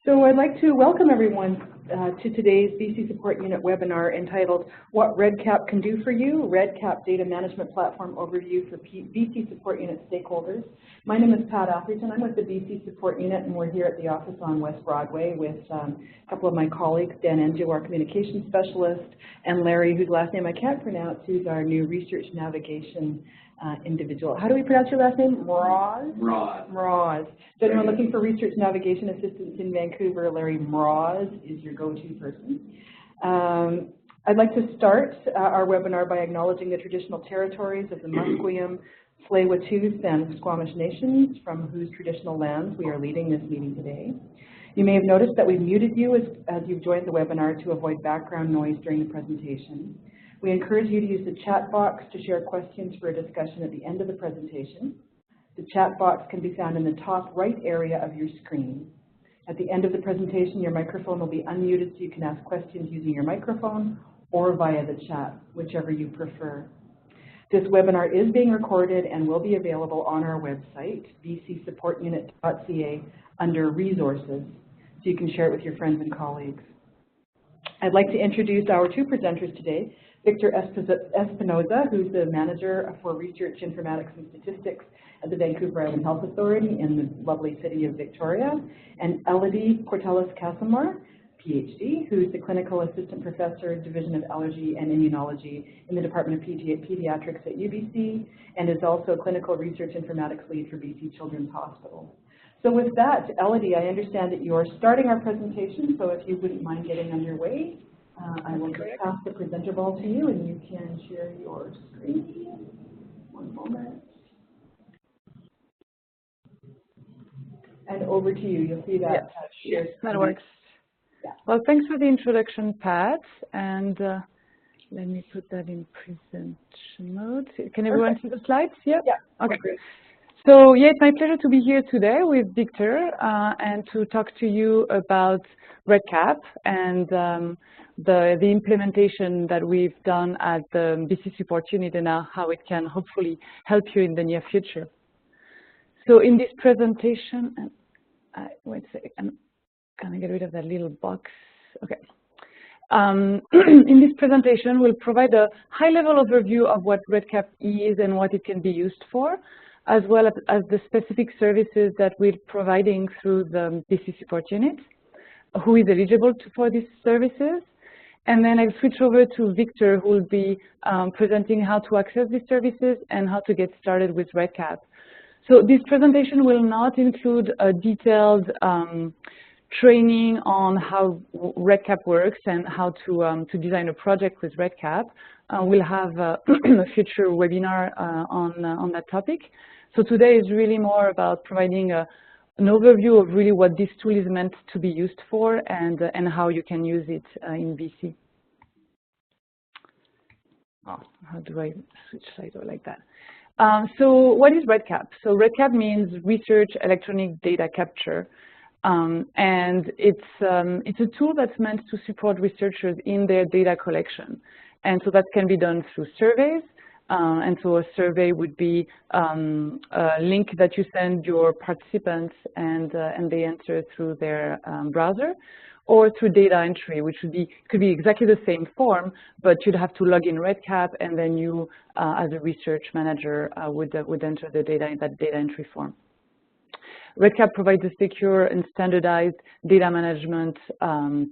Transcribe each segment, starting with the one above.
So I'd like to welcome everyone to today's BC Support Unit webinar entitled What REDCap Can Do For You, REDCap Data Management Platform Overview for BC Support Unit Stakeholders. My name is Pat Atherton. I'm with the BC Support Unit, and we're here at the office on West Broadway with a couple of my colleagues, Dan Engio, our Communications Specialist, and Larry, whose last name I can't pronounce, who's our new Research Navigation individual. How do we pronounce your last name? Mroz? Mroz. So anyone looking for research navigation assistance in Vancouver, Larry Mroz is your go-to person. I'd like to start our webinar by acknowledging the traditional territories of the Musqueam, Tsleil-Waututh, and Squamish nations, from whose traditional lands we are leading this meeting today. You may have noticed that we've muted you as you've joined the webinar to avoid background noise during the presentation. We encourage you to use the chat box to share questions for a discussion at the end of the presentation. The chat box can be found in the top right area of your screen. At the end of the presentation, your microphone will be unmuted so you can ask questions using your microphone or via the chat, whichever you prefer. This webinar is being recorded and will be available on our website, bcsupportunit.ca, under Resources, so you can share it with your friends and colleagues. I'd like to introduce our two presenters today, Victor Espinosa, who's the Manager for Research, Informatics, and Statistics at the Vancouver Island Health Authority in the lovely city of Victoria, and Elodie Portales-Casamar, PhD, who's the Clinical Assistant Professor, Division of Allergy and Immunology in the Department of Pediatrics at UBC, and is also Clinical Research Informatics Lead for BC Children's Hospital. So with that, Elodie, I understand that you're starting our presentation, so if you wouldn't mind getting underway, I will just pass the presenter ball to you, and you can share your screen. One moment. And over to you. You'll see that. Yes, that works. Yeah. Well, thanks for the introduction, Pat. And let me put that in presentation mode. Can everyone see the slides? Yeah? Yeah. Okay. So, yeah, it's my pleasure to be here today with Victor and to talk to you about REDCap and the implementation that we've done at the BC Support Unit and how it can hopefully help you in the near future. So in this presentation, wait a second, I'm gonna get rid of that little box. Okay. In this presentation, we'll provide a high-level overview of what REDCap is and what it can be used for, as well as the specific services that we're providing through the BC Support Unit, who is eligible for these services. And then I'll switch over to Victor, who will be presenting how to access these services and how to get started with REDCap. So this presentation will not include a detailed training on how REDCap works and how to design a project with REDCap. We'll have a future webinar on that topic. So today is really more about providing an overview of really what this tool is meant to be used for and how you can use it in BC. Oh, how do I switch slides like that? So what is REDCap? So REDCap means Research Electronic Data Capture. And it's a tool that's meant to support researchers in their data collection. And so that can be done through surveys. And so a survey would be a link that you send your participants and they enter through their browser, or through data entry, which could be exactly the same form, but you'd have to log in REDCap, and then you, as a research manager, would enter the data in that data entry form. REDCap provides a secure and standardized data management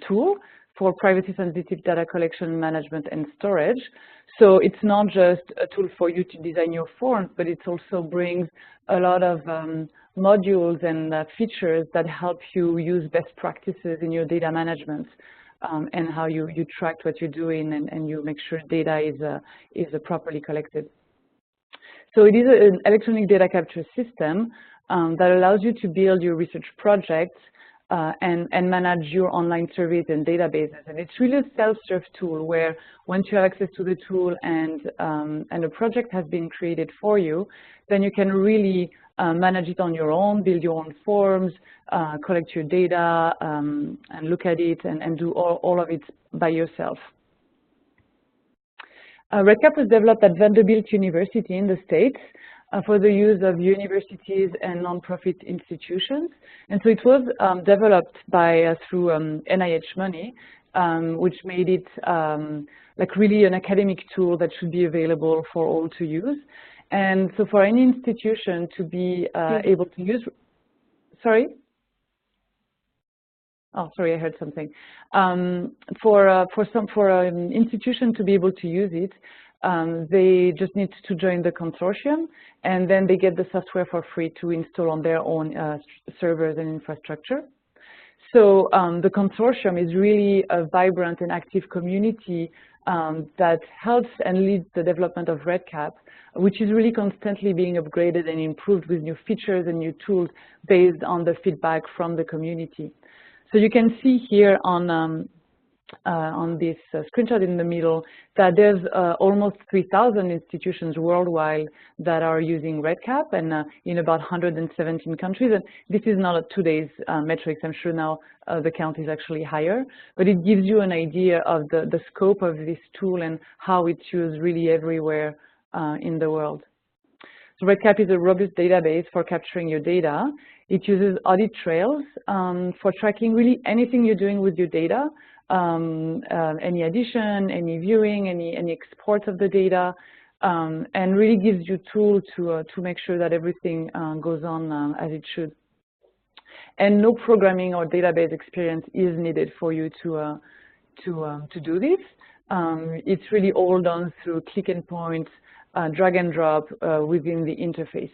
tool for privacy-sensitive data collection, management, and storage. So it's not just a tool for you to design your forms, but it also brings a lot of modules and features that help you use best practices in your data management and how you track what you're doing and you make sure data is properly collected. So it is an electronic data capture system that allows you to build your research projects and manage your online surveys and databases. And it's really a self-serve tool where once you have access to the tool and a project has been created for you, then you can really manage it on your own, build your own forms, collect your data, and look at it and do all of it by yourself. REDCap was developed at Vanderbilt University in the States for the use of universities and nonprofit institutions. And so it was developed by through NIH money, which made it like really an academic tool that should be available for all to use. And so for any institution to be able to use, sorry? Oh, sorry, I heard something. For an institution to be able to use it, they just need to join the consortium, and then they get the software for free to install on their own servers and infrastructure. So the consortium is really a vibrant and active community that helps and leads the development of REDCap, which is really constantly being upgraded and improved with new features and new tools based on the feedback from the community. So you can see here on this screenshot in the middle that there's almost 3,000 institutions worldwide that are using REDCap, and in about 117 countries. And this is not today's metrics. I'm sure now the count is actually higher, but it gives you an idea of the scope of this tool and how it's used really everywhere in the world. So REDCap is a robust database for capturing your data. It uses audit trails for tracking really anything you're doing with your data, any addition, any viewing, any export of the data, and really gives you tools to make sure that everything goes on as it should. And no programming or database experience is needed for you to do this. It's really all done through click and point, drag and drop within the interface.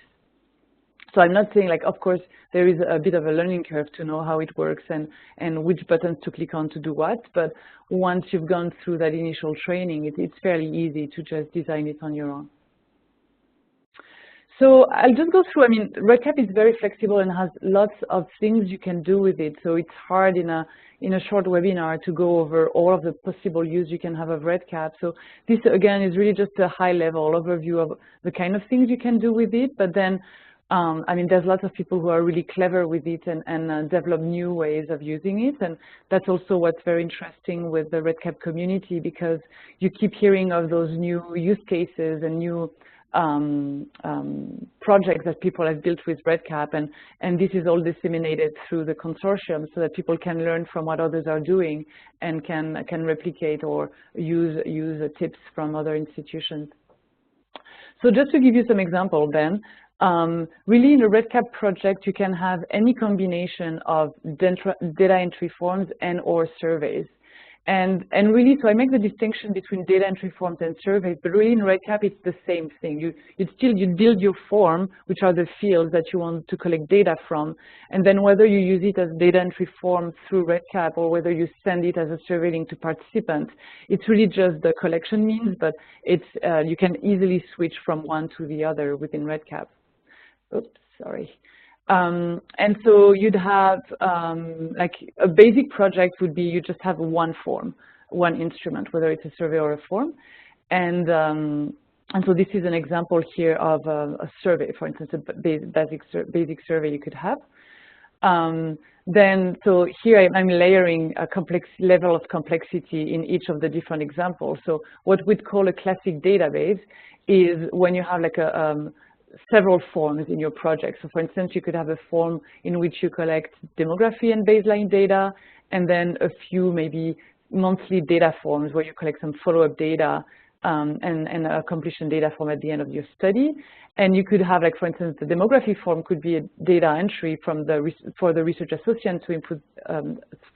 So I'm not saying, like, of course, there is a bit of a learning curve to know how it works and which buttons to click on to do what, but once you've gone through that initial training, it's fairly easy to just design it on your own. So I'll just go through, I mean, REDCap is very flexible and has lots of things you can do with it, so it's hard in a short webinar to go over all of the possible use you can have of REDCap. So this, again, is really just a high-level overview of the kind of things you can do with it, but then I mean, there's lots of people who are really clever with it and develop new ways of using it. And that's also what's very interesting with the REDCap community, because you keep hearing of those new use cases and new projects that people have built with REDCap. And this is all disseminated through the consortium so that people can learn from what others are doing and can replicate or use tips from other institutions. So just to give you some example then, really in a REDCap project, you can have any combination of data entry forms and or surveys. And really, so I make the distinction between data entry forms and surveys, but really in REDCap, it's the same thing. You build your form, which are the fields that you want to collect data from, and then whether you use it as data entry form through REDCap or whether you send it as a survey link to participants, it's really just the collection means, but it's you can easily switch from one to the other within REDCap. Oops, sorry. And so you'd have, like a basic project would be you just have one form, one instrument, whether it's a survey or a form. And so this is an example here of a survey, for instance, a basic survey you could have. Then, so here I'm layering a complex level of complexity in each of the different examples. So what we'd call a classic database is when you have like several forms in your project. So for instance, you could have a form in which you collect demography and baseline data, and then a few maybe monthly data forms where you collect some follow-up data and a completion data form at the end of your study. And you could have, like, for instance, the demography form could be a data entry from for the research associate to input,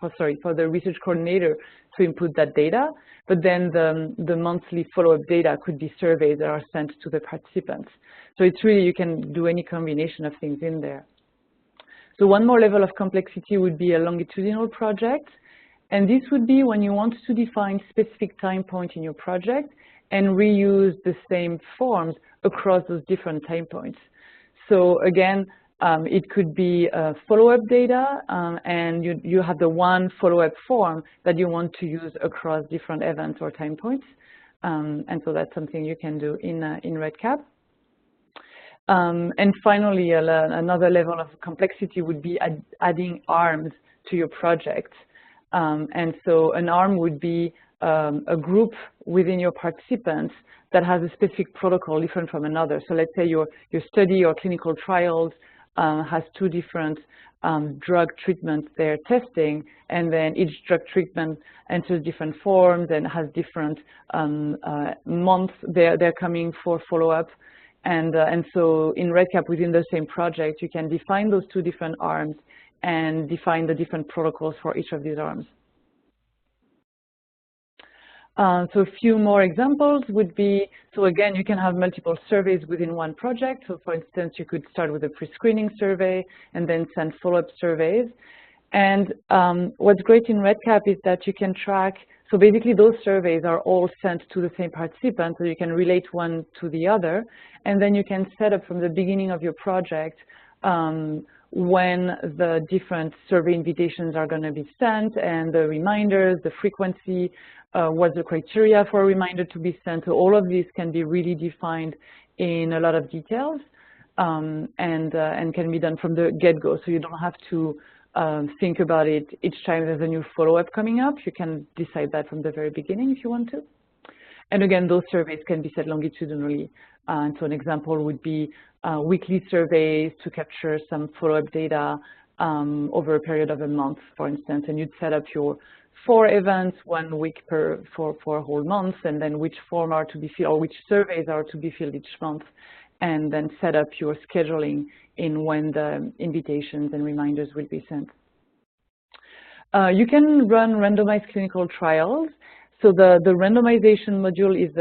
for the research coordinator to input that data. But then the monthly follow-up data could be surveys that are sent to the participants. So it's really, you can do any combination of things in there. So one more level of complexity would be a longitudinal project. And this would be when you want to define specific time point in your project and reuse the same forms across those different time points. So again, it could be follow-up data, and you have the one follow-up form that you want to use across different events or time points. And so that's something you can do in REDCap. And finally, another level of complexity would be adding arms to your project. And so an arm would be a group within your participants that has a specific protocol different from another. So let's say your study or clinical trials has 2 different drug treatments they're testing, and then each drug treatment enters different forms and has different months they're coming for follow-up. And so in REDCap, within the same project, you can define those 2 different arms and define the different protocols for each of these arms. So a few more examples would be, so again, you can have multiple surveys within one project. So for instance, you could start with a pre-screening survey and then send follow-up surveys. And what's great in REDCap is that you can track, so basically those surveys are all sent to the same participant, so you can relate one to the other. And then you can set up from the beginning of your project when the different survey invitations are going to be sent, and the reminders, the frequency, what's the criteria for a reminder to be sent. So all of these can be really defined in a lot of details, and can be done from the get-go. So you don't have to think about it each time there's a new follow-up coming up. You can decide that from the very beginning if you want to. And again, those surveys can be set longitudinally. And so an example would be weekly surveys to capture some follow-up data over a period of a month, for instance. And you'd set up your 4 events, 1 week for a whole month, and then which form are to be filled, or which surveys are to be filled each month, and then set up your scheduling in when the invitations and reminders will be sent. You can run randomized clinical trials. So the randomization module is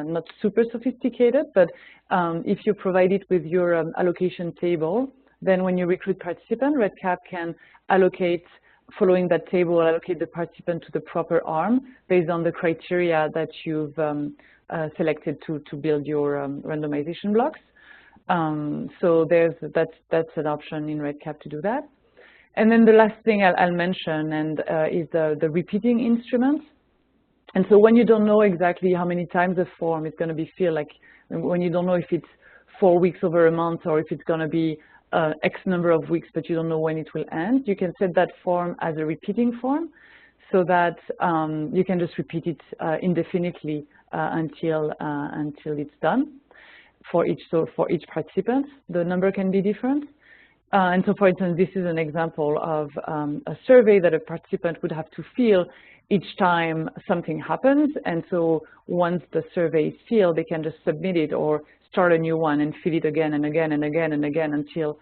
not super sophisticated, but if you provide it with your allocation table, then when you recruit participant, REDCap can allocate, following that table, allocate the participant to the proper arm based on the criteria that you've selected to build your randomization blocks. So that's an option in REDCap to do that. And then the last thing I'll mention is the repeating instruments. And so when you don't know exactly how many times a form is going to be filled, like when you don't know if it's 4 weeks over a month or if it's going to be X number of weeks, but you don't know when it will end, you can set that form as a repeating form so that you can just repeat it indefinitely until it's done for each participant. The number can be different. And so, for instance, this is an example of a survey that a participant would have to fill each time something happens. And so once the survey is filled, they can just submit it or start a new one and fill it again and again and again and again until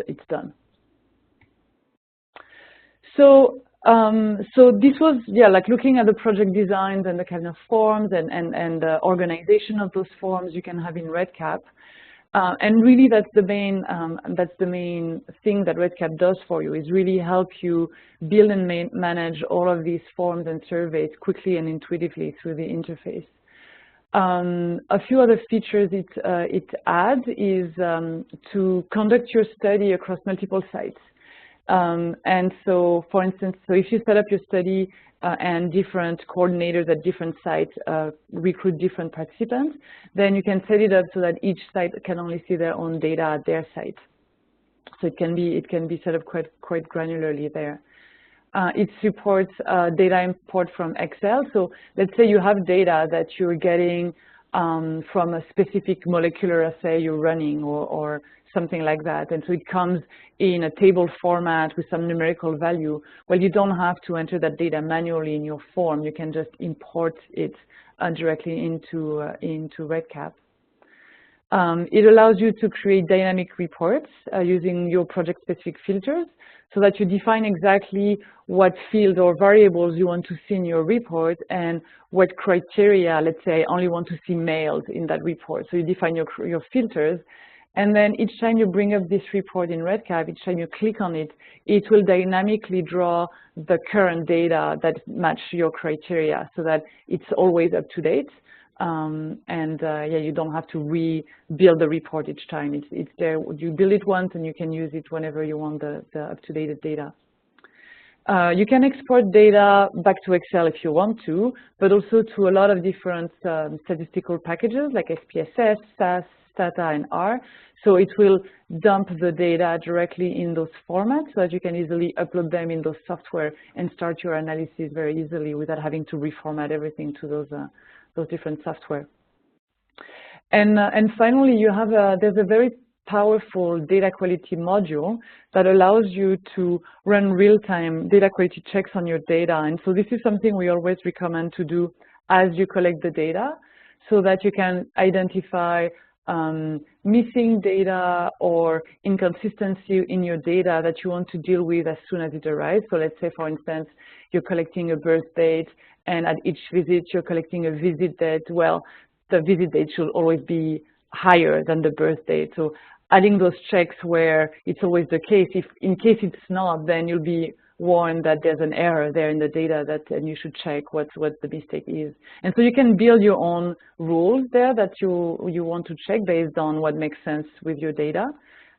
it's done. So this was, like looking at the project designs and the kind of forms and the organization of those forms you can have in REDCap. And really, that's the main thing that REDCap does for you, is really help you build and manage all of these forms and surveys quickly and intuitively through the interface. A few other features it adds is to conduct your study across multiple sites. And so, for instance, if you set up your study and different coordinators at different sites recruit different participants, then you can set it up so that each site can only see their own data at their site. So it can be set up quite granularly there. It supports data import from Excel. So let's say you have data that you're getting from a specific molecular assay you're running or something like that. And so it comes in a table format with some numerical value. Well, you don't have to enter that data manually in your form. You can just import it directly into REDCap. It allows you to create dynamic reports using your project-specific filters so that you define exactly what fields or variables you want to see in your report and what criteria, let's say, I only want to see males in that report. So you define your filters. And then each time you bring up this report in REDCap, each time you click on it, it will dynamically draw the current data that match your criteria so that it's always up to date. You don't have to rebuild the report each time. It's there. You build it once and you can use it whenever you want the up-to-date data. You can export data back to Excel if you want to, but also to a lot of different statistical packages like SPSS, SAS, Stata, and R. So it will dump the data directly in those formats so that you can easily upload them in those software and start your analysis very easily without having to reformat everything to those different software. And finally, you have there's a very powerful data quality module that allows you to run real-time data quality checks on your data. And so this is something we always recommend to do as you collect the data, so that you can identify missing data or inconsistency in your data that you want to deal with as soon as it arrives. So let's say, for instance, you're collecting a birth date, and at each visit you're collecting a visit date. Well, the visit date should always be higher than the birth date. So adding those checks where it's always the case, if in case it's not, then you'll be warned that there's an error there in the data and you should check what the mistake is. And so you can build your own rules there that you want to check based on what makes sense with your data.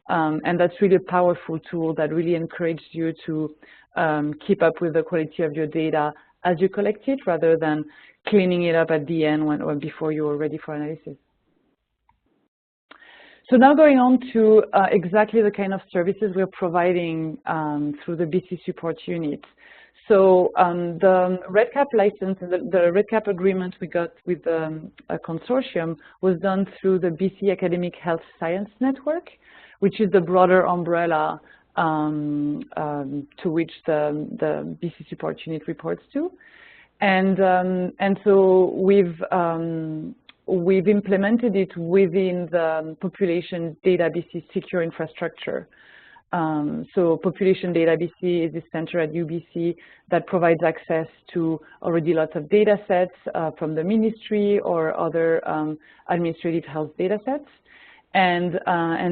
And that's really a powerful tool that really encourages you to keep up with the quality of your data as you collect it, rather than cleaning it up at the end or before you're ready for analysis. So now going on to exactly the kind of services we're providing through the BC support unit. So the REDCap license, the REDCap agreement we got with a consortium was done through the BC Academic Health Science Network, which is the broader umbrella to which the BC support unit reports to. And so we've implemented it within the Population Data BC secure infrastructure. So Population Data BC is a center at UBC that provides access to already lots of data sets from the ministry or other administrative health data sets. And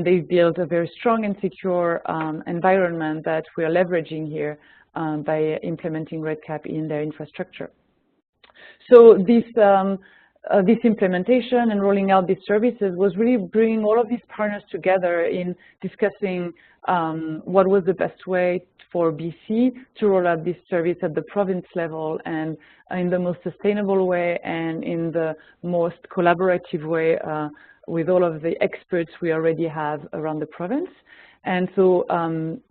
they've built a very strong and secure environment that we are leveraging here by implementing REDCap in their infrastructure. So this implementation and rolling out these services was really bringing all of these partners together in discussing what was the best way for BC to roll out this service at the province level and in the most sustainable way and in the most collaborative way with all of the experts we already have around the province. And so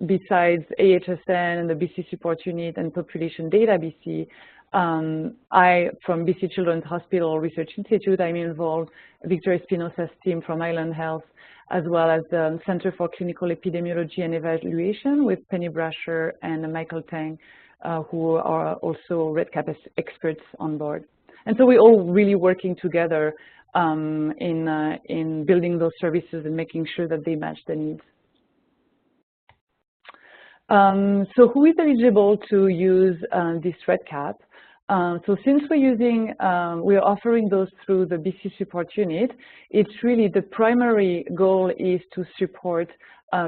besides AHSN and the BC Support Unit and Population Data BC, from BC Children's Hospital Research Institute, I'm involved, Victor Espinosa's team from Island Health, as well as the Center for Clinical Epidemiology and Evaluation with Penny Brasher and Michael Tang, who are also REDCap experts on board. And so we're all really working together in building those services and making sure that they match the needs. So who is eligible to use this REDCap? So since we're offering those through the BC Support Unit, it's really the primary goal is to support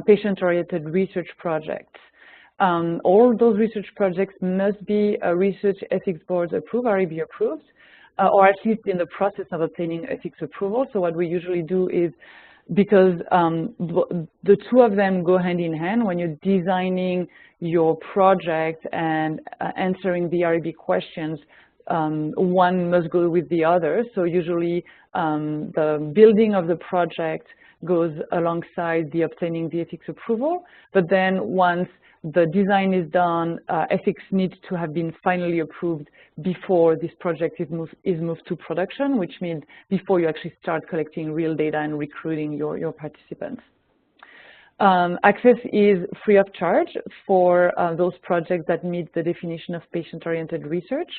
patient-oriented research projects. All those research projects must be Research Ethics Board approved, REB approved, or at least in the process of obtaining ethics approval. So what we usually do is, because the two of them go hand in hand when you're designing your project and answering the REB questions, one must go with the other. So usually the building of the project goes alongside the obtaining the ethics approval, but then once the design is done, ethics needs to have been finally approved before this project is moved to production, which means before you actually start collecting real data and recruiting your participants. Access is free of charge for those projects that meet the definition of patient-oriented research,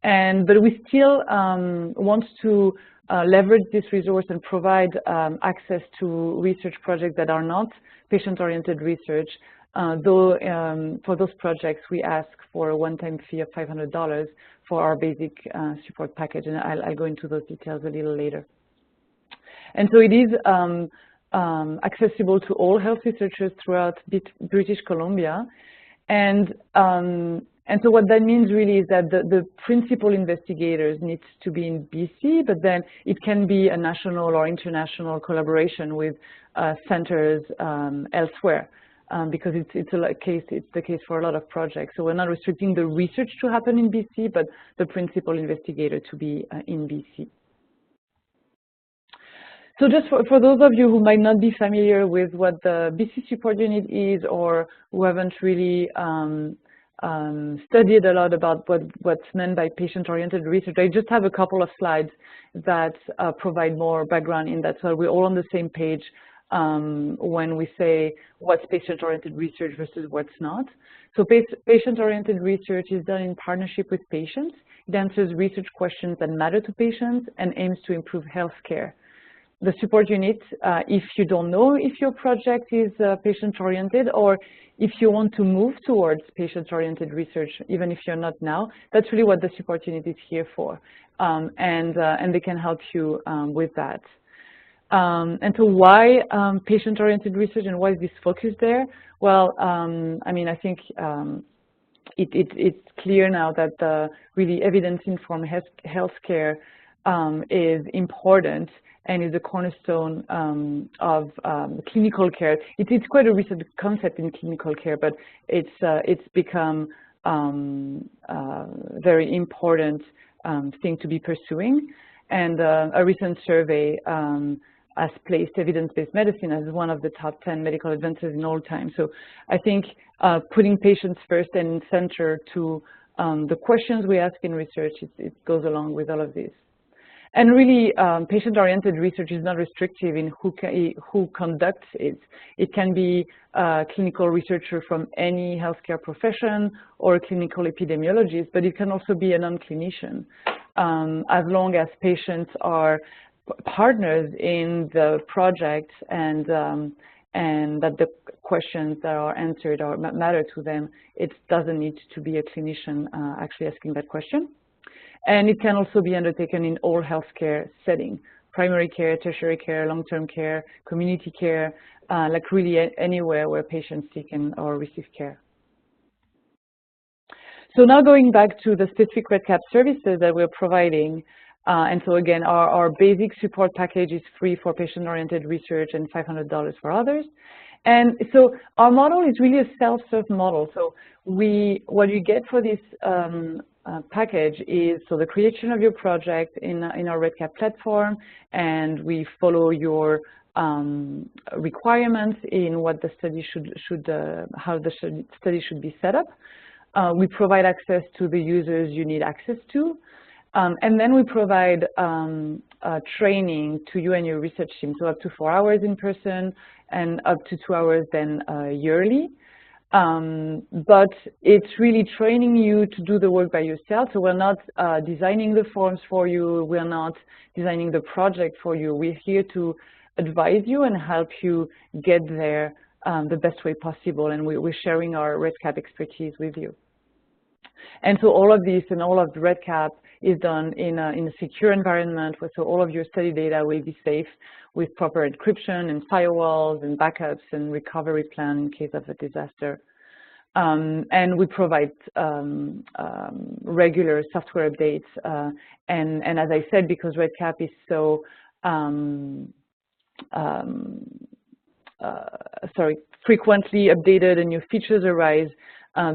but we still want to leverage this resource and provide access to research projects that are not patient-oriented research. Though for those projects, we ask for a one-time fee of $500 for our basic support package, and I'll go into those details a little later. And so it is accessible to all health researchers throughout British Columbia, and so what that means really is that the principal investigators need to be in BC, but then it can be a national or international collaboration with centers elsewhere. Because it's the case for a lot of projects. So we're not restricting the research to happen in BC, but the principal investigator to be in BC. So just for those of you who might not be familiar with what the BC support unit is, or who haven't really studied a lot about what's meant by patient-oriented research, I just have a couple of slides that provide more background in that, so we're all on the same page when we say what's patient-oriented research versus what's not. So patient-oriented research is done in partnership with patients. It answers research questions that matter to patients and aims to improve healthcare. The support unit, if you don't know if your project is patient-oriented, or if you want to move towards patient-oriented research, even if you're not now, that's really what the support unit is here for. And they can help you with that. And so why patient-oriented research, and why is this focus there? Well, I mean, I think it's clear now that really evidence-informed healthcare is important and is a cornerstone of clinical care. It's quite a recent concept in clinical care, but it's become very important thing to be pursuing. And a recent survey has placed evidence-based medicine as one of the top 10 medical advances in all time. So I think putting patients first and center to the questions we ask in research, it goes along with all of this. And really, patient-oriented research is not restrictive in who conducts it. It can be a clinical researcher from any healthcare profession or a clinical epidemiologist, but it can also be a non-clinician, as long as patients are partners in the project and that the questions that are answered or matter to them. It doesn't need to be a clinician actually asking that question. And it can also be undertaken in all healthcare settings: primary care, tertiary care, long-term care, community care, like really anywhere where patients seek or receive care. So now going back to the specific REDCap services that we're providing, and so again, our basic support package is free for patient-oriented research and $500 for others. And so our model is really a self-serve model. So what you get for this package is the creation of your project in our REDCap platform, and we follow your requirements in what the study how the study should be set up. We provide access to the users you need access to, and then we provide training to you and your research team, so up to 4 hours in person and up to 2 hours then yearly. But it's really training you to do the work by yourself. So we're not designing the forms for you. We're not designing the project for you. We're here to advise you and help you get there the best way possible. And we're sharing our REDCap expertise with you. And so all of this and all of the REDCap is done in a secure environment, so all of your study data will be safe with proper encryption and firewalls and backups and recovery plan in case of a disaster. And we provide regular software updates. And as I said, because REDCap is so frequently updated and new features arise,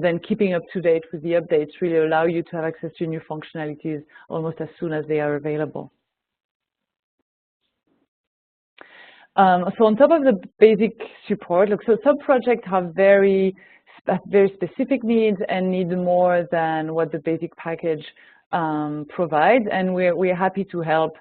then keeping up to date with the updates really allow you to have access to new functionalities almost as soon as they are available. So on top of the basic support, so some projects have very specific needs and need more than what the basic package provides, and we're happy to help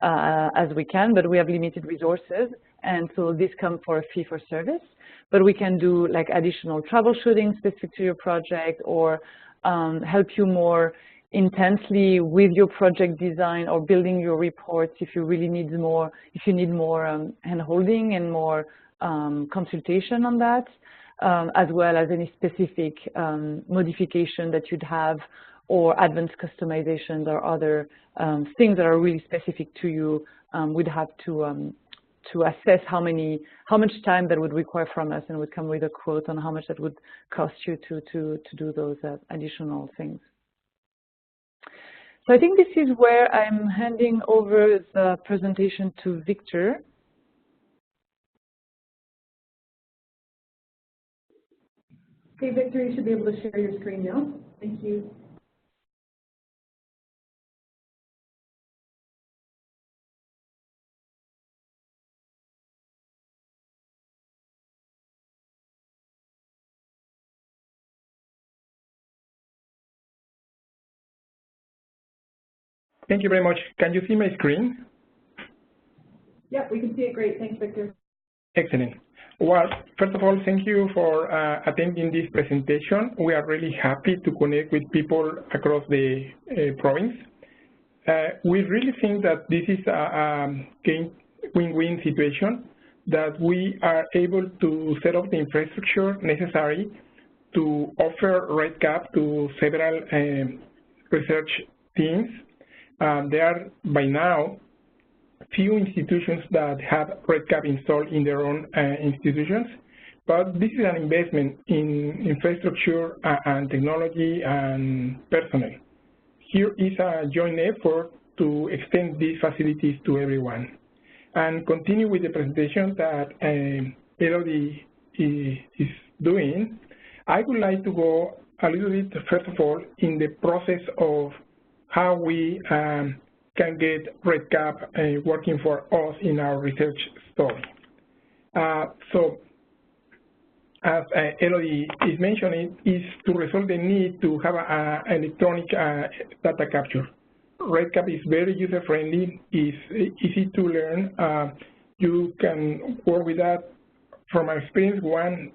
as we can, but we have limited resources, and so this comes for a fee for service. But we can do like additional troubleshooting specific to your project, or help you more intensely with your project design or building your reports if you really need more, if you need more hand-holding and more consultation on that, as well as any specific modification that you'd have, or advanced customizations or other things that are really specific to you. We'd have to assess how much time that would require from us, and would come with a quote on how much that would cost you to do those additional things. So I think this is where I'm handing over the presentation to Victor. Okay, Victor, you should be able to share your screen now. Thank you. Thank you very much. Can you see my screen? Yep, we can see it great. Thanks, Victor. Excellent. Well, first of all, thank you for attending this presentation. We are really happy to connect with people across the province. We really think that this is a win-win situation, that we are able to set up the infrastructure necessary to offer REDCap to several research teams. There are, by now, few institutions that have REDCap installed in their own institutions, but this is an investment in infrastructure and technology and personnel. Here is a joint effort to extend these facilities to everyone. And continue with the presentation that Elodie is doing. I would like to go a little bit, first of all, in the process of how we can get REDCap working for us in our research story. So, as Elodie is mentioning, is to resolve the need to have an electronic data capture. REDCap is very user-friendly, is easy to learn. You can work with that. From my experience, 1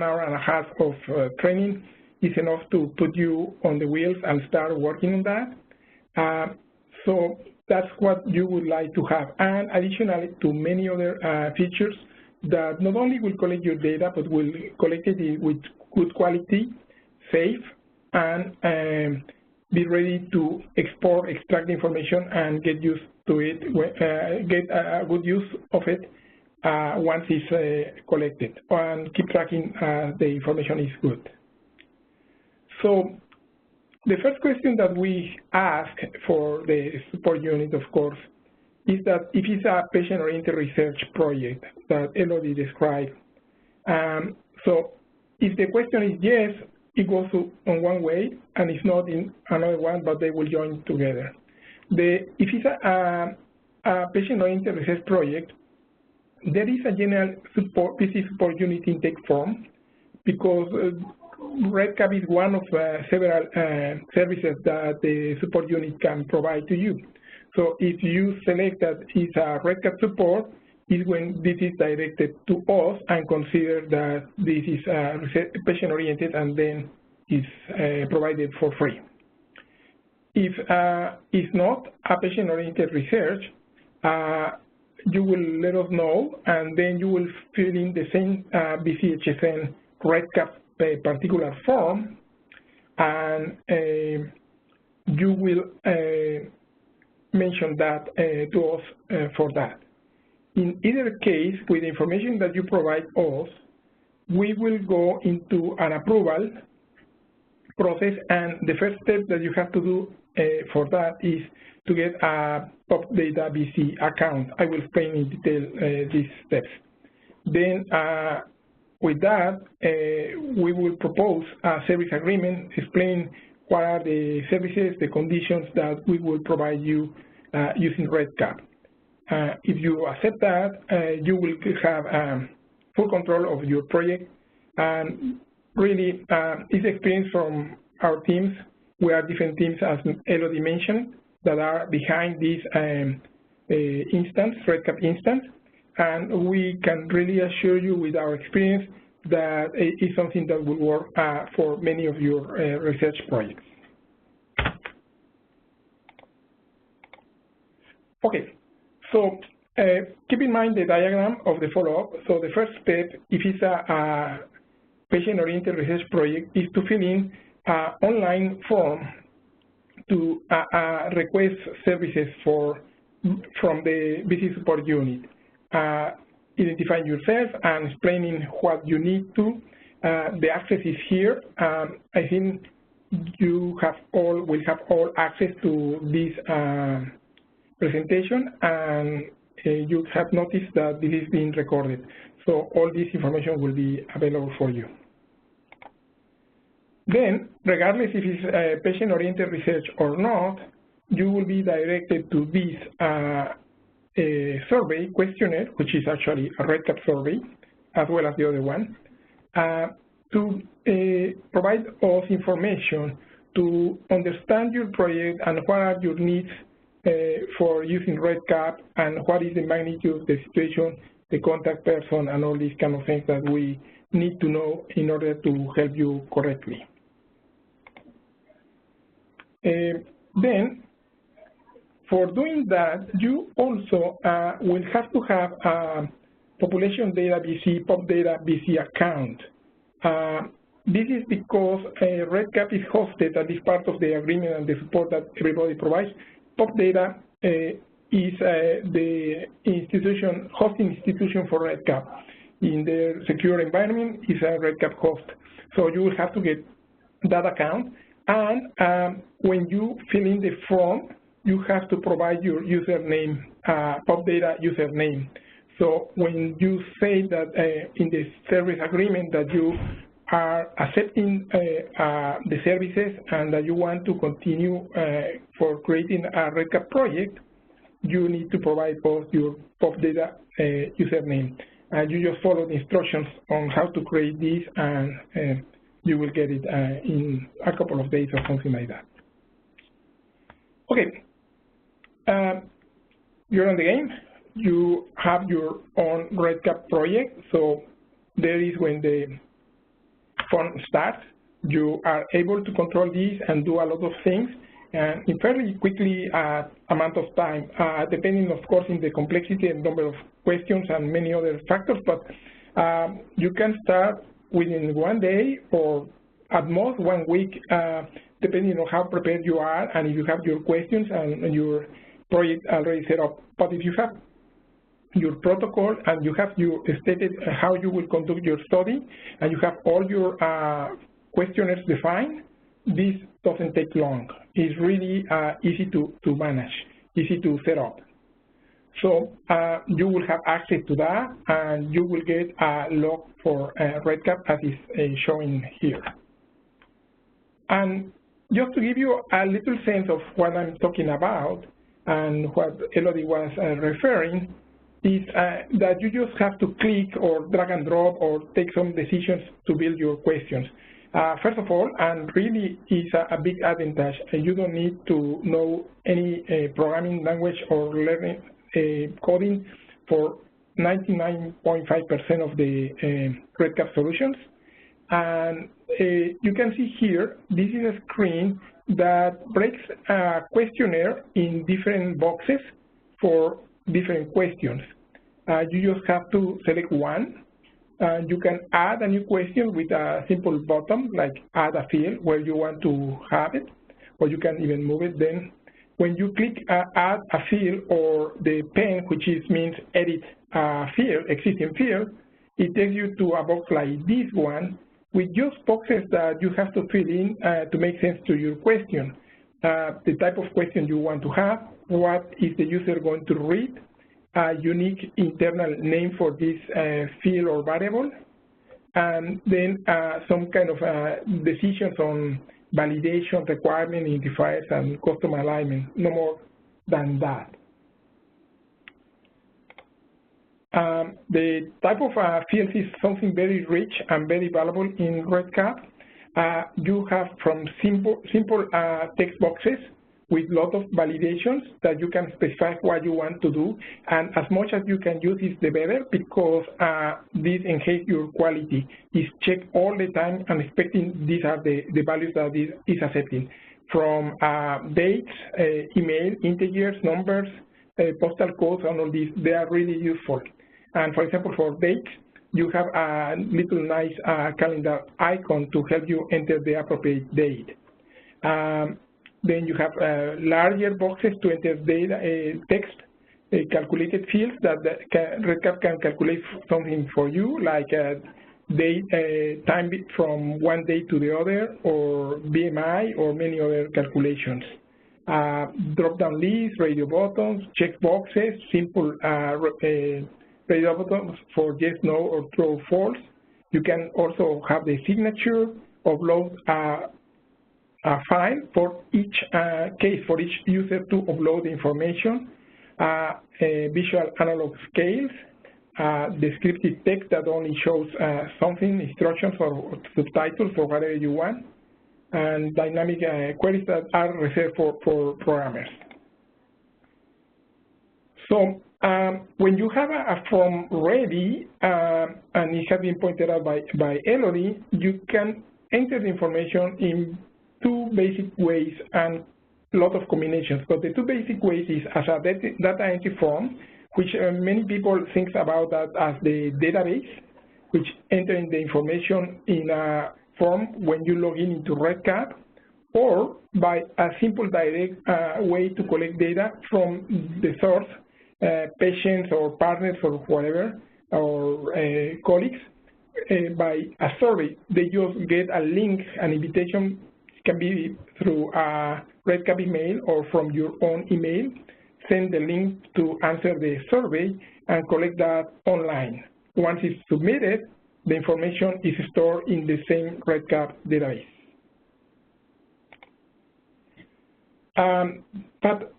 hour and a half of training is enough to put you on the wheels and start working on that. So that's what you would like to have. And additionally to many other features that not only will collect your data, but will collect it with good quality, safe, and be ready to export, extract the information, and get used to it, get a good use of it once it's collected, and keep tracking the information is good. So the first question that we ask for the support unit, of course, is that if it's a patient-oriented research project that Elodie described. So if the question is yes, it goes on one way, and if not, in another one, but they will join together. If it's a patient-oriented research project, there is a general support, PC support unit intake form, because REDCap is one of several services that the support unit can provide to you. So if you select that it's a REDCap support, is when this is directed to us and consider that this is patient-oriented and then is provided for free. If it's not a patient-oriented research, you will let us know, and then you will fill in the same BCHSN REDCap particular form, and you will mention that to us for that. In either case, with the information that you provide us, we will go into an approval process, and the first step that you have to do for that is to get a Pop Data BC account. I will explain in detail these steps. Then with that, we will propose a service agreement explaining what are the services, the conditions that we will provide you using REDCap. If you accept that, you will have full control of your project. And really, it's experience from our teams. We are different teams, as Elodie mentioned, that are behind this instance, REDCap instance. And we can really assure you with our experience that it is something that will work for many of your research projects. Okay. So keep in mind the diagram of the follow-up. So the first step, if it's a patient-oriented research project, is to fill in an online form to request services from the BC support unit. Identifying yourself and explaining what you need to. The access is here. I think you will have all access to this presentation, and you have noticed that this is being recorded. So all this information will be available for you. Then, regardless if it's patient-oriented research or not, you will be directed to this survey questionnaire, which is actually a REDCap survey, as well as the other one, to provide us information to understand your project and what are your needs for using REDCap and what is the magnitude of the situation, the contact person, and all these kind of things that we need to know in order to help you correctly. Then, for doing that, you also will have to have a population data VC, pop data VC account. This is because REDCap is hosted at this part of the agreement and the support that everybody provides. Pop data is the institution, hosting institution for REDCap. In the secure environment is a REDCap host. So you will have to get that account. And when you fill in the form, you have to provide your username, pop data username. So when you say that in the service agreement that you are accepting the services and that you want to continue for creating a REDCap project, you need to provide both your pop data username. And you just follow the instructions on how to create this, and you will get it in a couple of days or something like that. Okay, you're on the game. You have your own REDCap project, so there is when the fun starts. You are able to control this and do a lot of things in fairly quickly amount of time, depending, of course, in the complexity and number of questions and many other factors, but you can start within 1 day or at most 1 week, depending on how prepared you are and if you have your questions and your project already set up. But if you have your protocol and you have stated how you will conduct your study and you have all your questionnaires defined, this doesn't take long. It's really easy to manage, easy to set up. So you will have access to that, and you will get a log for REDCap as is showing here. And just to give you a little sense of what I'm talking about and what Elodie was referring, is that you just have to click or drag and drop or take some decisions to build your questions. First of all, and really is a big advantage, you don't need to know any programming language or learning coding for 99.5% of the REDCap solutions. And you can see here, this is a screen that breaks a questionnaire in different boxes for different questions. You just have to select one. You can add a new question with a simple button, like add a field where you want to have it, or you can even move it. Then when you click add a field or the pen, which means edit a field, existing field, it takes you to a box like this one with just boxes that you have to fill in to make sense to your question. The type of question you want to have, what is the user going to read, a unique internal name for this field or variable, and then some kind of decisions on validation, requirement, identifiers, and custom alignment, no more than that. The type of fields is something very rich and very valuable in REDCap. You have from simple text boxes with a lot of validations that you can specify what you want to do, and as much as you can use is the better, because this enhances your quality. It's checked all the time and expecting these are the values that it is accepting. From dates, email, integers, numbers, postal codes, and all these, they are really useful. And for example, for dates, you have a little nice calendar icon to help you enter the appropriate date. Then you have larger boxes to enter data, text, calculated fields that REDCap can calculate something for you, like date, time from one day to the other, or BMI, or many other calculations. Drop-down lists, radio buttons, check boxes, simple radio buttons for yes, no, or true or false. You can also have the signature, upload a file for each case, for each user to upload the information, visual analog scales, descriptive text that only shows something, instructions or subtitles or whatever you want, and dynamic queries that are reserved for programmers. So when you have a form ready, and it has been pointed out by Elodie, you can enter the information in two basic ways and a lot of combinations. But the two basic ways is as a data entry form, which many people think about that as the database, which entering the information in a form when you log in into REDCap, or by a simple direct way to collect data from the source, patients or partners or whatever, or colleagues, by a survey. They just get a link, an invitation, can be through a REDCap email or from your own email, send the link to answer the survey and collect that online. Once it's submitted, the information is stored in the same REDCap database. But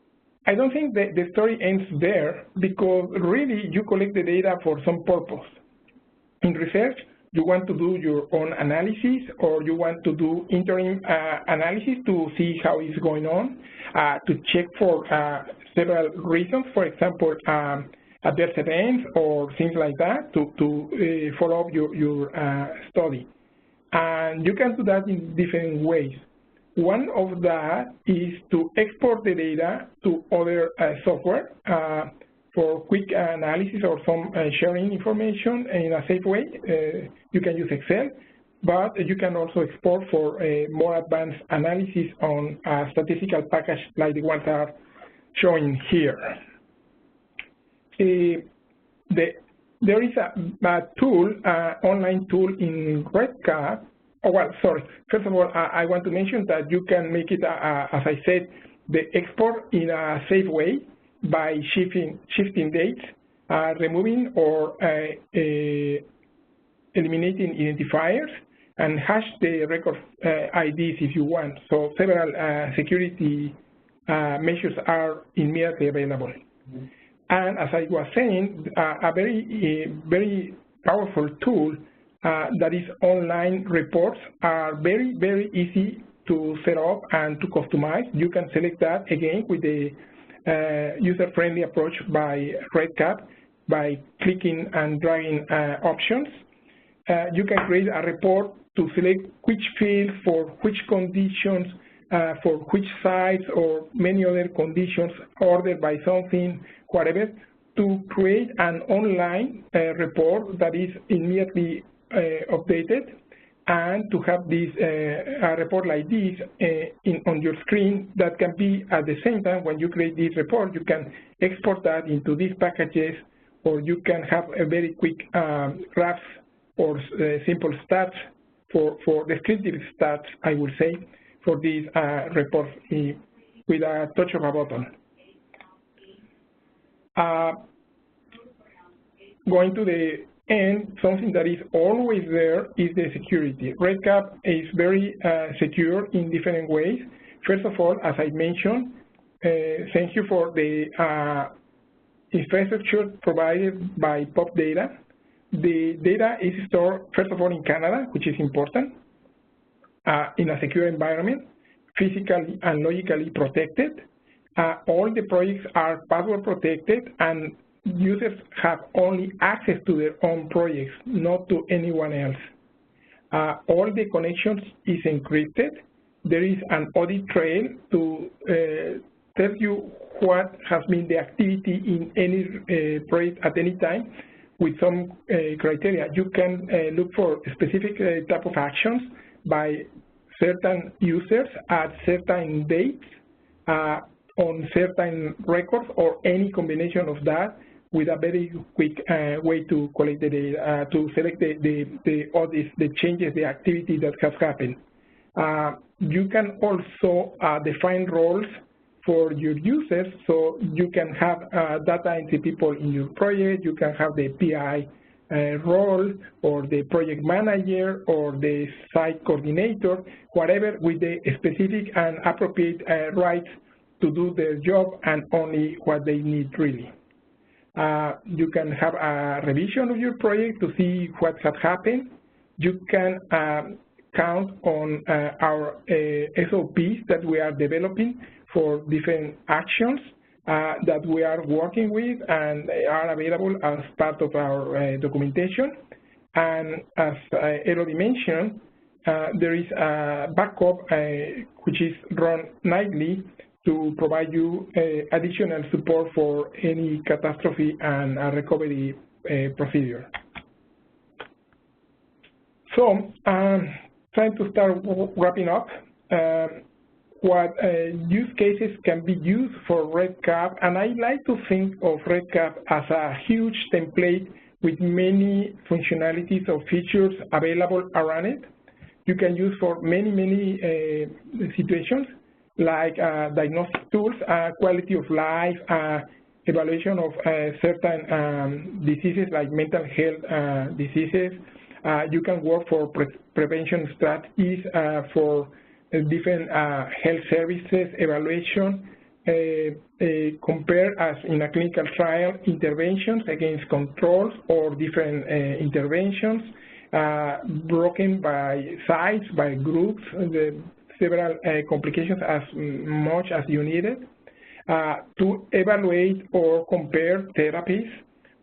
I don't think that the story ends there, because really you collect the data for some purpose. In research, you want to do your own analysis, or you want to do interim analysis to see how it's going on, to check for several reasons, for example, adverse events or things like that, to follow up your study. And you can do that in different ways. One of that is to export the data to other software for quick analysis or some sharing information in a safe way. You can use Excel, but you can also export for a more advanced analysis on a statistical package like the ones that are showing here. There is a tool, online tool in REDCap. Oh, well, sorry. First of all, I want to mention that you can make it, as I said, the export in a safe way by shifting dates, removing or eliminating identifiers, and hash the record IDs if you want. So several security measures are immediately available. And as I was saying, a very powerful tool that is online reports are very, very easy to set up and to customize. You can select that again with the user-friendly approach by REDCap by clicking and dragging options. You can create a report to select which field for which conditions, for which sites, or many other conditions ordered by something, whatever, to create an online report that is immediately updated, and to have this a report like this on your screen that can be at the same time when you create this report, you can export that into these packages, or you can have a very quick graphs or simple stats for descriptive stats, I would say, for these reports with a touch of a button. Going to the end, something that is always there is the security. REDCap is very secure in different ways. First of all, as I mentioned, thank you for the infrastructure provided by POP data. The data is stored, first of all, in Canada, which is important, in a secure environment, physically and logically protected. All the projects are password protected, and users have only access to their own projects, not to anyone else. All the connections is encrypted. There is an audit trail to tell you what has been the activity in any project at any time with some criteria. You can look for specific type of actions by certain users at certain dates on certain records, or any combination of that, with a very quick way to collect the data, to select the audits, the changes, the activity that has happened. You can also define roles for your users, so you can have data entry people in your project. You can have the PI role, or the project manager, or the site coordinator, whatever, with the specific and appropriate rights to do their job and only what they need really. You can have a revision of your project to see what has happened. You can count on our SOPs that we are developing for different actions, that we are working with and are available as part of our documentation. And as Elodie mentioned, there is a backup which is run nightly to provide you additional support for any catastrophe and recovery procedure. So, trying to start wrapping up, what use cases can be used for REDCap, and I like to think of REDCap as a huge template with many functionalities or features available around it. You can use for many situations, like diagnostic tools, quality of life, evaluation of certain diseases like mental health diseases. You can work for prevention strategies for different health services, evaluation, compare as in a clinical trial interventions against controls or different interventions, broken by sites, by groups, the several complications as much as you need it, to evaluate or compare therapies,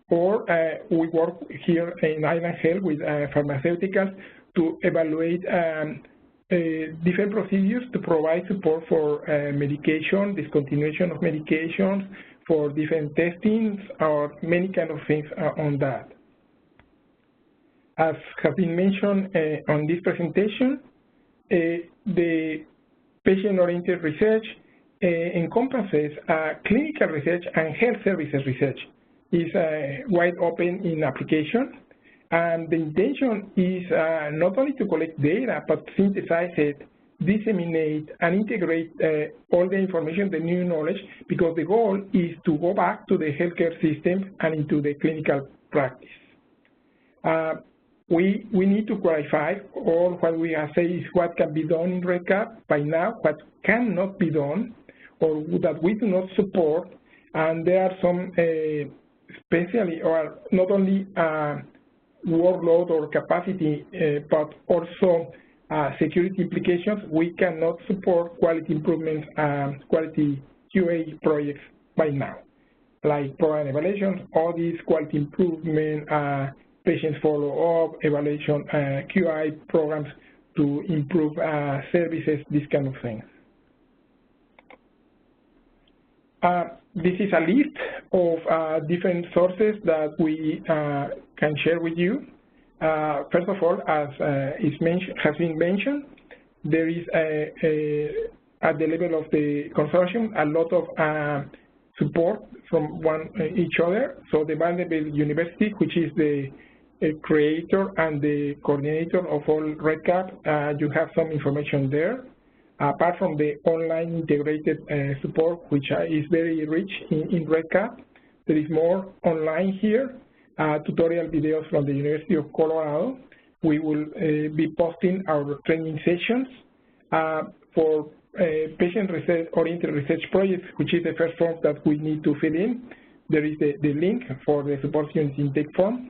or we work here in Island Health with pharmaceuticals to evaluate different procedures to provide support for medication, discontinuation of medications, for different testings, or many kind of things on that. As has been mentioned on this presentation, the patient-oriented research encompasses clinical research and health services research. Is wide open in application, and the intention is not only to collect data, but synthesize it, disseminate, and integrate all the information, the new knowledge, because the goal is to go back to the healthcare system and into the clinical practice. We need to clarify, or what we have said is what can be done in REDCap by now, what cannot be done, or that we do not support, and there are some especially, or not only workload or capacity, but also security implications. We cannot support quality improvement, quality QA projects by now, like program evaluations, all these quality improvement, patient follow-up, evaluation, QI programs to improve services, these kind of things. This is a list of different sources that we can share with you. First of all, as has been mentioned, there is at the level of the consortium a lot of support from each other. So the Vanderbilt University, which is the creator and the coordinator of all REDCap, you have some information there. Apart from the online integrated support, which is very rich in REDCap, there is more online here, tutorial videos from the University of Colorado. We will be posting our training sessions for patient-oriented research projects, which is the first form that we need to fill in. There is the link for the support unit intake form.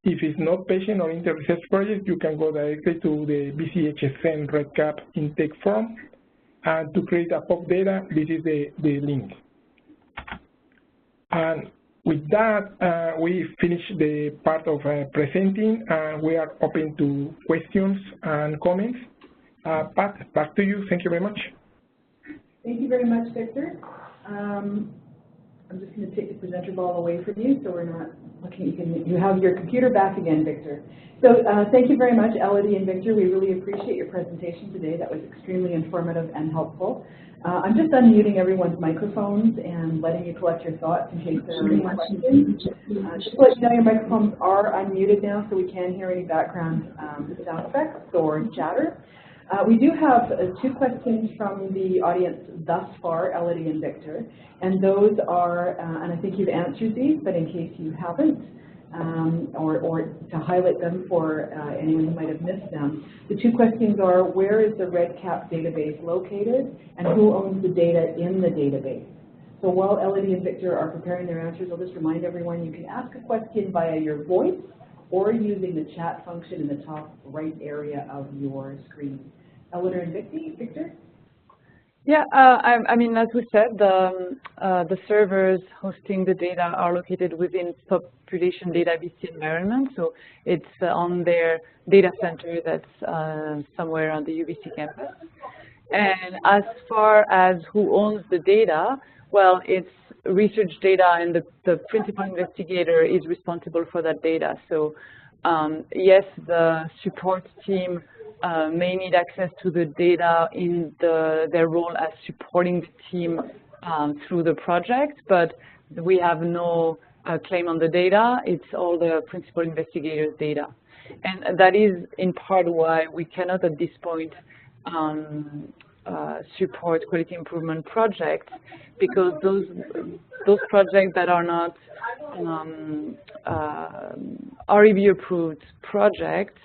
If it's not patient-oriented research project, you can go directly to the AHSN REDCap intake form. And to create a POP data, this is the link. And with that, we finish the part of presenting, and we are open to questions and comments. Pat, back to you. Thank you very much. Thank you very much, Victor. I'm just going to take the presenter ball away from you, so we're not looking. You have your computer back again, Victor. So thank you very much, Elodie and Victor. We really appreciate your presentation today. That was extremely informative and helpful. I'm just unmuting everyone's microphones and letting you collect your thoughts in case there are any questions. Just to let you know, your microphones are unmuted now, so we can't hear any background sound effects or chatter. We do have 2 questions from the audience thus far, Elodie and Victor, and those are, and I think you've answered these, but in case you haven't, or to highlight them for anyone who might have missed them, the 2 questions are, where is the REDCap database located, and who owns the data in the database? So while Elodie and Victor are preparing their answers, I'll just remind everyone you can ask a question via your voice or using the chat function in the top right area of your screen. Elodie and Victor? Yeah, I mean, as we said, the servers hosting the data are located within population database environment, so it's on their data center that's somewhere on the UBC campus. And as far as who owns the data, well, it's research data, and the principal investigator is responsible for that data. So yes, the support team may need access to the data in their role as supporting the team through the project, but we have no claim on the data. It's all the principal investigator's data. And that is in part why we cannot at this point support quality improvement projects, because those projects that are not REB approved projects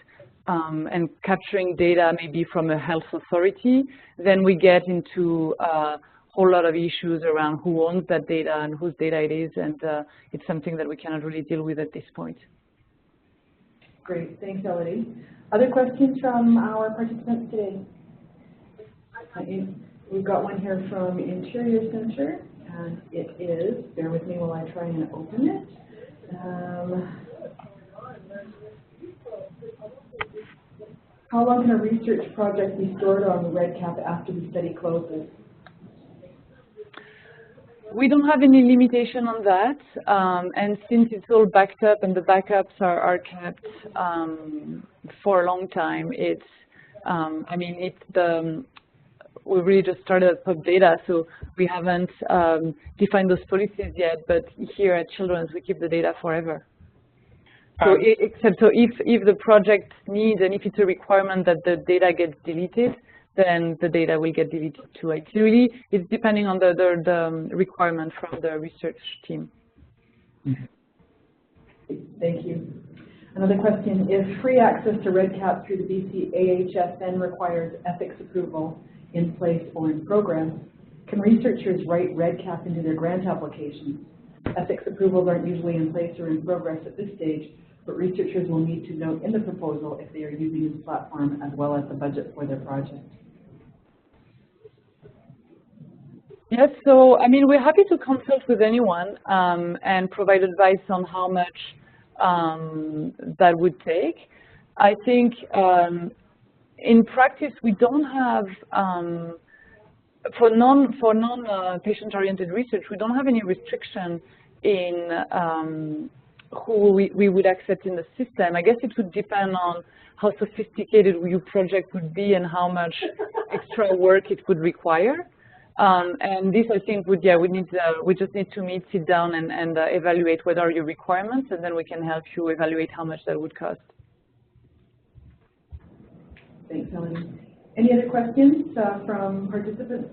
and capturing data maybe from a health authority, then we get into a whole lot of issues around who owns that data and whose data it is, and it's something that we cannot really deal with at this point. Great, thanks, Elodie. Other questions from our participants today? We've got one here from Interior Center, and it is, bear with me while I try and open it. How long can a research project be stored on the REDCap after the study closes? We don't have any limitation on that, and since it's all backed up and the backups are kept for a long time, it's, I mean, it's we really just started at pub data, so we haven't defined those policies yet, but here at Children's, we keep the data forever. So, except so if the project needs, and if it's a requirement that the data gets deleted, then the data will get deleted too. Ideally, it's depending on the requirement from the research team. Thank you. Another question, if free access to REDCap through the BC AHSN requires ethics approval in place or in progress, can researchers write REDCap into their grant applications? Ethics approvals aren't usually in place or in progress at this stage, but researchers will need to note in the proposal if they are using this platform as well as the budget for their project. Yes, so I mean, we're happy to consult with anyone and provide advice on how much that would take. I think in practice, we don't have, for non-patient-oriented research, we don't have any restriction in who we would accept in the system. I guess it would depend on how sophisticated your project would be and how much extra work it would require. And this, I think, we just need to sit down and evaluate what are your requirements, and then we can help you evaluate how much that would cost. Thanks, Elodie. Any other questions from participants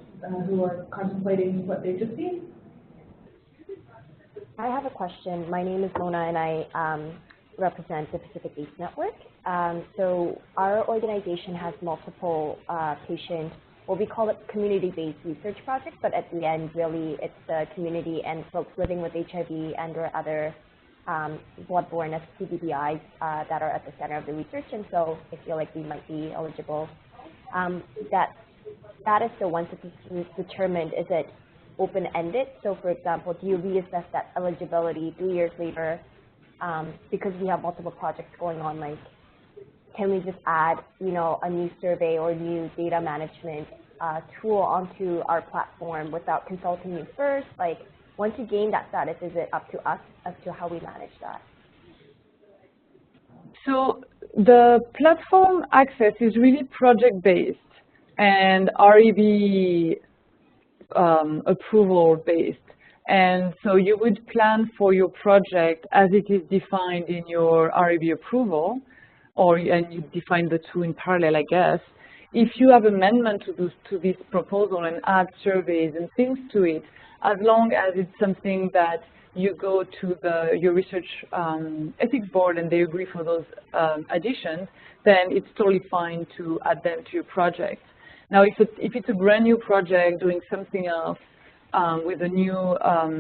who are contemplating what they've just seen? I have a question. My name is Mona, and I represent the Pacific East Network. So our organization has multiple patient, what we call it community-based research projects, but at the end, really, it's the community and folks living with HIV and or other bloodborne STDs that are at the center of the research, and so I feel like we might be eligible. That status, so once it's determined, is it open-ended? So for example, do you reassess that eligibility 3 years later? Because we have multiple projects going on, like, can we just add, you know, a new survey or new data management tool onto our platform without consulting you first? Like, once you gain that status, is it up to us as to how we manage that? So the platform access is really project-based and REB approval-based. And so you would plan for your project as it is defined in your REB approval, and you define the two in parallel, I guess. If you have amendment to this proposal and add surveys and things to it, as long as it's something that you go to your research ethics board and they agree for those additions, then it's totally fine to add them to your project. Now, if it's a brand new project doing something else with a new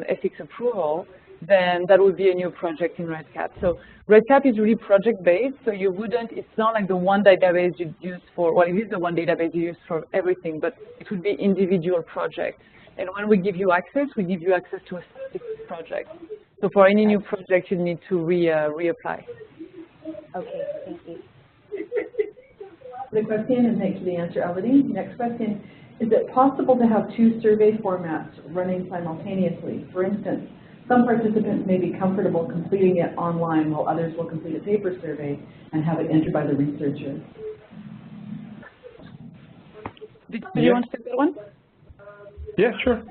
ethics approval, then that would be a new project in REDCap. So REDCap is really project-based, so you wouldn't, it's not like the one database you use for, well, it is the one database you use for everything, but it would be individual projects. And when we give you access to a specific project. So for any new project, you need to reapply. Okay, thank you. The question, and thanks for the answer, Elodie. Next question, is it possible to have two survey formats running simultaneously? For instance, some participants may be comfortable completing it online while others will complete a paper survey and have it entered by the researcher. Do you want to take that one? Yeah, sure.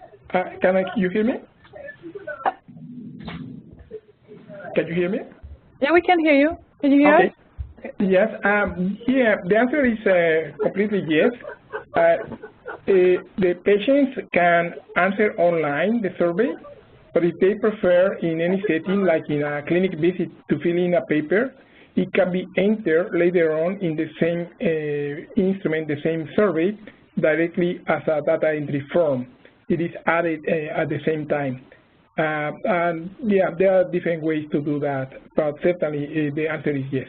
You hear me? Can you hear me? Yeah, we can hear you. Can you hear us? Yes. Yeah, the answer is completely yes. The patients can answer online the survey, but if they prefer in any setting, like in a clinic visit, to fill in a paper, it can be entered later on in the same instrument, the same survey, directly as a data entry form. It is added at the same time. And yeah, there are different ways to do that, but certainly the answer is yes.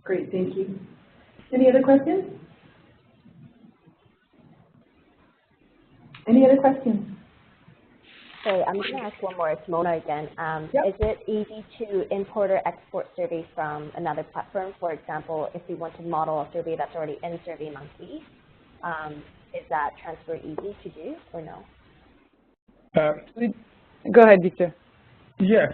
Great, thank you. Any other questions? Any other questions? Sorry, I'm going to ask one more. It's Mona again. Yep. Is it easy to import or export surveys from another platform? For example, if we want to model a survey that's already in SurveyMonkey, is that transfer easy to do or no? Go ahead, Victor. Yeah.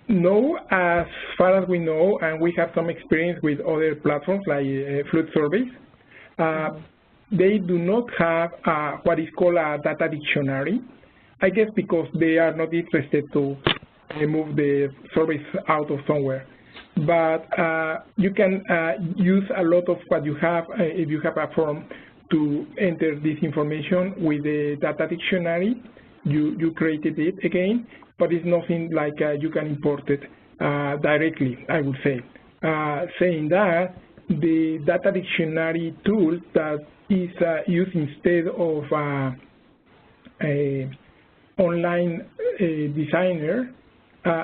No, as far as we know, and we have some experience with other platforms like Flood Surveys, they do not have what is called a data dictionary, I guess because they are not interested to move the surveys out of somewhere. But you can use a lot of what you have, if you have a form, to enter this information with the data dictionary. You created it again, but it's nothing like you can import it directly, I would say. Saying that, the data dictionary tool that is used instead of a online designer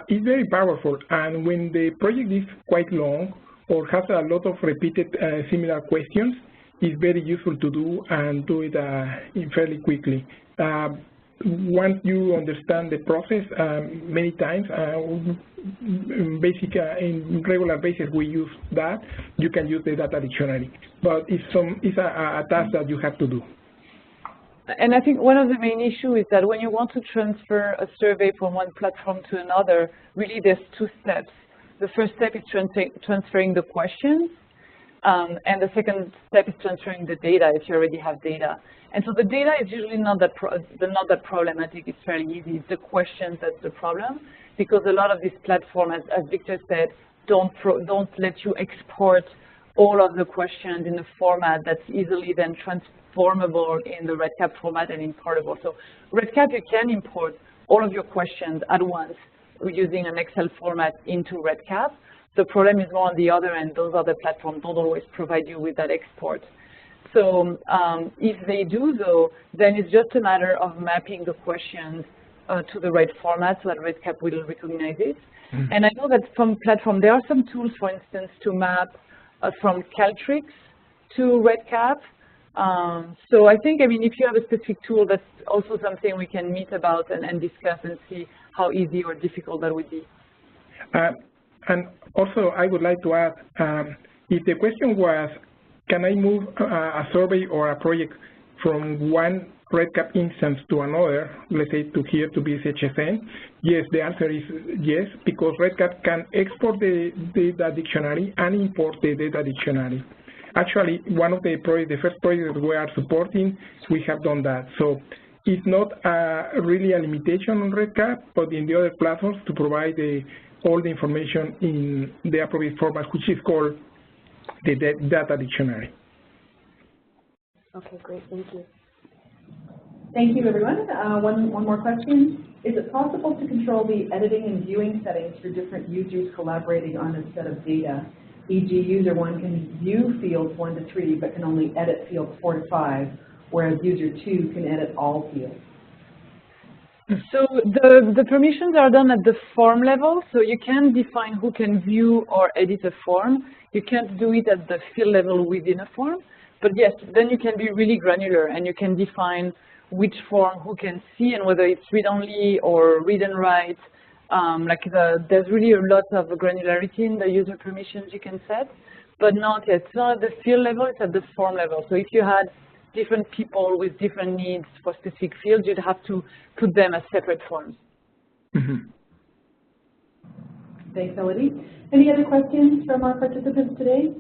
is very powerful. And when the project is quite long or has a lot of repeated similar questions, it's very useful to do and do it fairly quickly. Once you understand the process, many times, in regular basis we use that, you can use the data dictionary. But it's a task that you have to do. And I think one of the main issues is that when you want to transfer a survey from one platform to another, really there's two steps. The first step is transferring the questions, and the second step is transferring the data if you already have data. And so the data is usually not that problematic. It's fairly easy. It's the questions that's the problem, because a lot of these platforms, as Victor said, don't let you export all of the questions in a format that's easily then transformable in the REDCap format and importable. So REDCap, you can import all of your questions at once using an Excel format into REDCap. The problem is more on the other end. Those other platforms don't always provide you with that export. So if they do, though, then it's just a matter of mapping the questions to the right format so that REDCap will recognize it. Mm-hmm. And I know that from platform, there are some tools, for instance, to map from Caltrix to REDCap. So I think, if you have a specific tool, that's also something we can meet about and discuss and see how easy or difficult that would be. And also, I would like to add, if the question was, can I move a survey or a project from one REDCap instance to another, let's say to here to BSHSN, yes, the answer is yes, because REDCap can export the data dictionary and import the data dictionary. Actually, one of the projects, the first project that we are supporting, we have done that. So it's not really a limitation on REDCap, but in the other platforms to provide all the information in the appropriate format, which is called the data dictionary. Okay, great, thank you. Thank you, everyone. One more question. Is it possible to control the editing and viewing settings for different users collaborating on a set of data? E.g., user 1 can view fields 1 to 3, but can only edit fields 4 to 5, whereas user 2 can edit all fields? So the permissions are done at the form level, so you can define who can view or edit a form. You can't do it at the field level within a form, but yes, then you can be really granular and you can define which form who can see and whether it's read-only or read and write. There's really a lot of granularity in the user permissions you can set, but it's not at the field level, it's at the form level. So if you had different people with different needs for specific fields, you'd have to put them as separate forms. Mm-hmm. Thanks, Elodie. Any other questions from our participants today?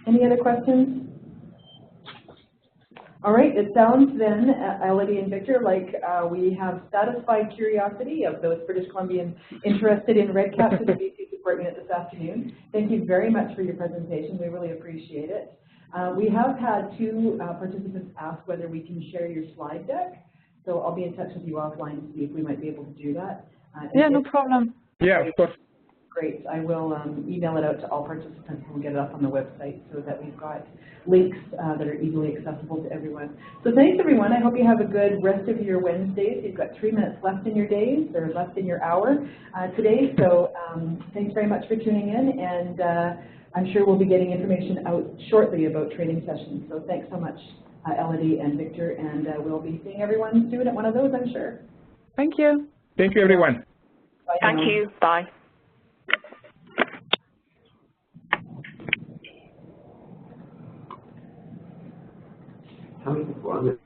Any other questions? All right, it sounds then, Elodie and Victor, like we have satisfied curiosity of those British Columbians interested in REDCap to the BC Support Unit this afternoon. Thank you very much for your presentation. We really appreciate it. We have had 2 participants ask whether we can share your slide deck. So I'll be in touch with you offline to see if we might be able to do that. Yeah, no problem. Yeah, of course. Great. I will email it out to all participants and we'll get it up on the website so that we've got links that are easily accessible to everyone. So thanks, everyone. I hope you have a good rest of your Wednesdays. You've got 3 minutes left in your days or left in your hour today. So thanks very much for tuning in. And I'm sure we'll be getting information out shortly about training sessions. So thanks so much, Elodie and Victor. And we'll be seeing everyone soon at one of those, I'm sure. Thank you. Thank you, everyone. Bye. Thank you. Bye. How many people are there?